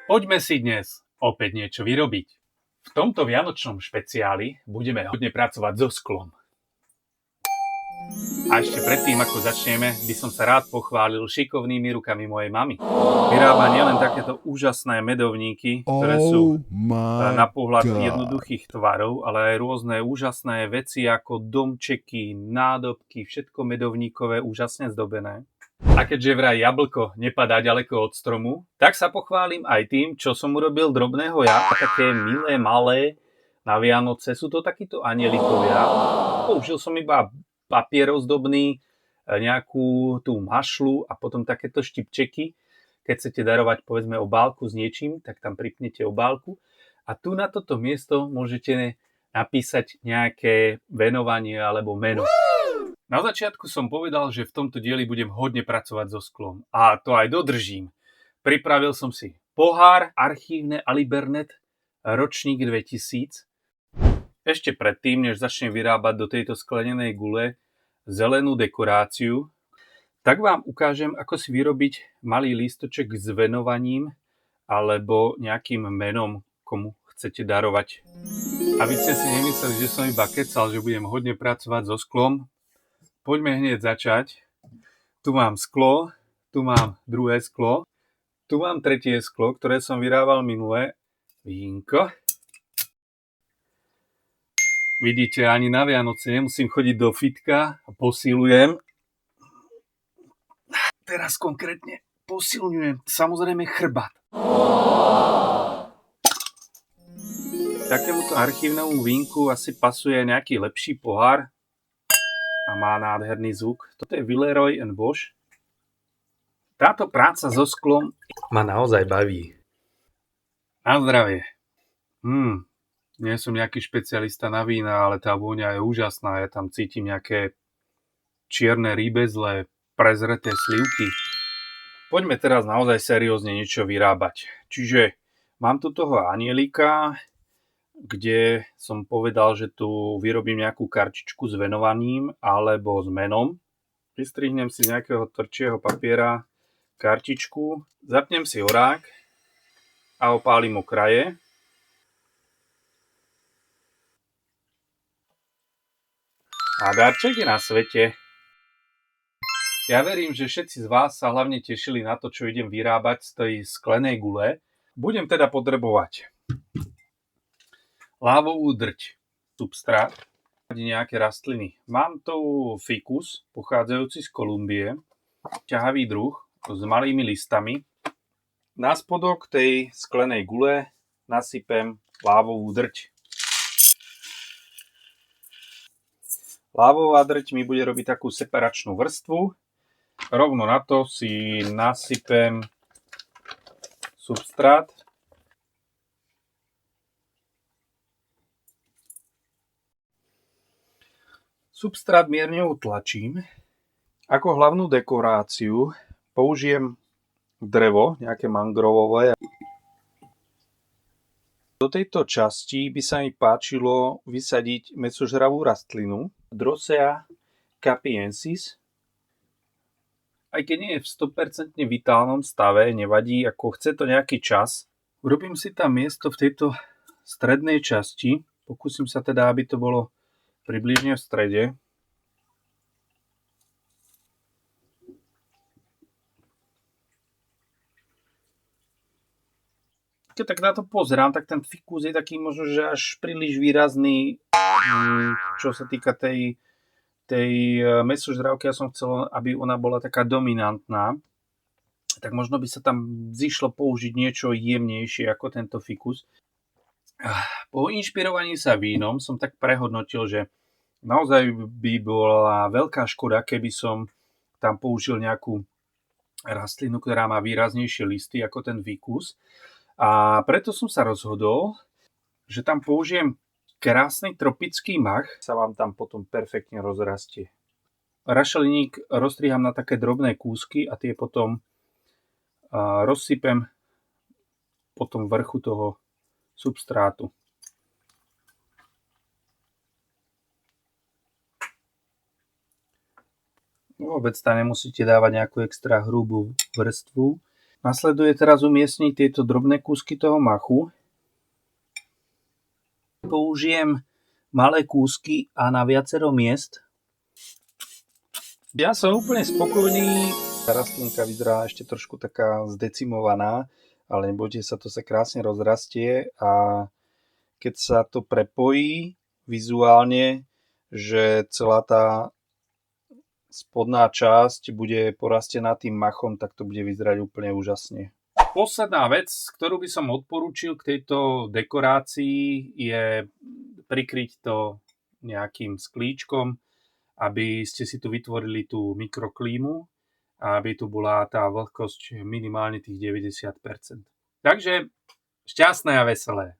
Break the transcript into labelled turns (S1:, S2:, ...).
S1: Poďme si dnes opäť niečo vyrobiť. V tomto vianočnom špeciáli budeme hodne pracovať so sklom. A ešte predtým, ako začneme, by som sa rád pochválil šikovnými rukami mojej mamy. Vyrába nielen takéto úžasné medovníky, ktoré sú na pohľad jednoduchých tvarov, ale aj rôzne úžasné veci ako domčeky, nádobky, všetko medovníkové, úžasne zdobené. A keďže vraj jablko nepadá ďaleko od stromu, tak sa pochválim aj tým, čo som urobil drobného ja, a také milé, malé na Vianoce. Sú to takíto anielikovia. Použil som iba papier ozdobný, nejakú tú mašľu a potom takéto štipčeky. Keď chcete darovať, povedzme, obálku s niečím, tak tam pripnete obálku. A tu na toto miesto môžete napísať nejaké venovanie alebo meno. Na začiatku som povedal, že v tomto dieli budem hodne pracovať so sklom. A to aj dodržím. Pripravil som si pohár Archívne Alibernet ročník 2000. Ešte predtým, než začnem vyrábať do tejto sklenenej gule zelenú dekoráciu, tak vám ukážem, ako si vyrobiť malý lístoček s venovaním alebo nejakým menom, komu chcete darovať. Aby ste si nemysleli, že som iba kecal, že budem hodne pracovať so sklom, poďme hneď začať. Tu mám sklo, tu mám druhé sklo, tu mám tretie sklo, ktoré som vyrábal minule. Vínko. Vidíte, ani na Vianoce nemusím chodiť do fitka a posilujem. Teraz konkrétne posilňujem samozrejme chrbát. Takémuto archívnemu vínku asi pasuje nejaký lepší pohár a má nádherný zvuk. Toto je Villeroy & Bosch. Táto práca so sklom ma naozaj baví. Na zdravie. Nie som nejaký špecialista na vína, ale tá vôňa je úžasná. Ja tam cítim nejaké čierne rýbezle, prezreté slivky. Poďme teraz naozaj seriózne niečo vyrábať. Čiže mám tu toho anielika, kde som povedal, že tu vyrobím nejakú kartičku s venovaním alebo s menom. Vystrihnem si z nejakého tvrdšieho papiera kartičku, zapnem si orák a opálim okraje. A darček je na svete. Ja verím, že všetci z vás sa hlavne tešili na to, čo idem vyrábať z tej sklenej gule. Budem teda potrebovať lávovú drť, substrát, nejaké rastliny. Mám tu fikus, pochádzajúci z Kolumbie, ťahavý druh s malými listami. Na spodok tej sklenej gule nasypem lávovú drť. Lávová drť mi bude robiť takú separačnú vrstvu. Rovno na to si nasypem substrát. Substrát mierne utlačím. Ako hlavnú dekoráciu použijem drevo, nejaké mangrovové. Do tejto časti by sa mi páčilo vysadiť mäsožravú rastlinu Drosea capiensis. Aj keď nie je v 100% vitálnom stave, nevadí, ako chce to nejaký čas. Urobím si tam miesto v tejto strednej časti. Pokúsim sa teda, aby to bolo približne v strede. Keď tak na to pozerám, tak ten fikus je taký možno, že až príliš výrazný, čo sa týka tej mäsožravky. Ja som chcel, aby ona bola taká dominantná. Tak možno by sa tam zišlo použiť niečo jemnejšie ako tento fikus. Po inšpirovaní sa vínom som tak prehodnotil, že naozaj by bola veľká škoda, keby som tam použil nejakú rastlinu, ktorá má výraznejšie listy ako ten fikus. A preto som sa rozhodol, že tam použijem krásny tropický mach, sa vám tam potom perfektne rozrastie. Rašeliník rozstriham na také drobné kúsky a tie potom rozsypem potom vrchu toho substrátu. Vôbec tam nemusíte dávať nejakú extra hrubú vrstvu. Nasleduje teraz umiestniť tieto drobné kúsky toho machu. Použijem malé kúsky a na viacero miest. Ja som úplne spokojný. Tá rastlinka vyzerá ešte trošku taká zdecimovaná, ale nebojte sa, to sa krásne rozrastie a keď sa to prepojí vizuálne, že celá tá spodná časť bude porastená tým machom, tak to bude vyzerať úplne úžasne. Posledná vec, ktorú by som odporúčil k tejto dekorácii, je prikryť to nejakým sklíčkom, aby ste si tu vytvorili tú mikroklímu a aby tu bola tá vlhkosť minimálne tých 90%. Takže šťastné a veselé.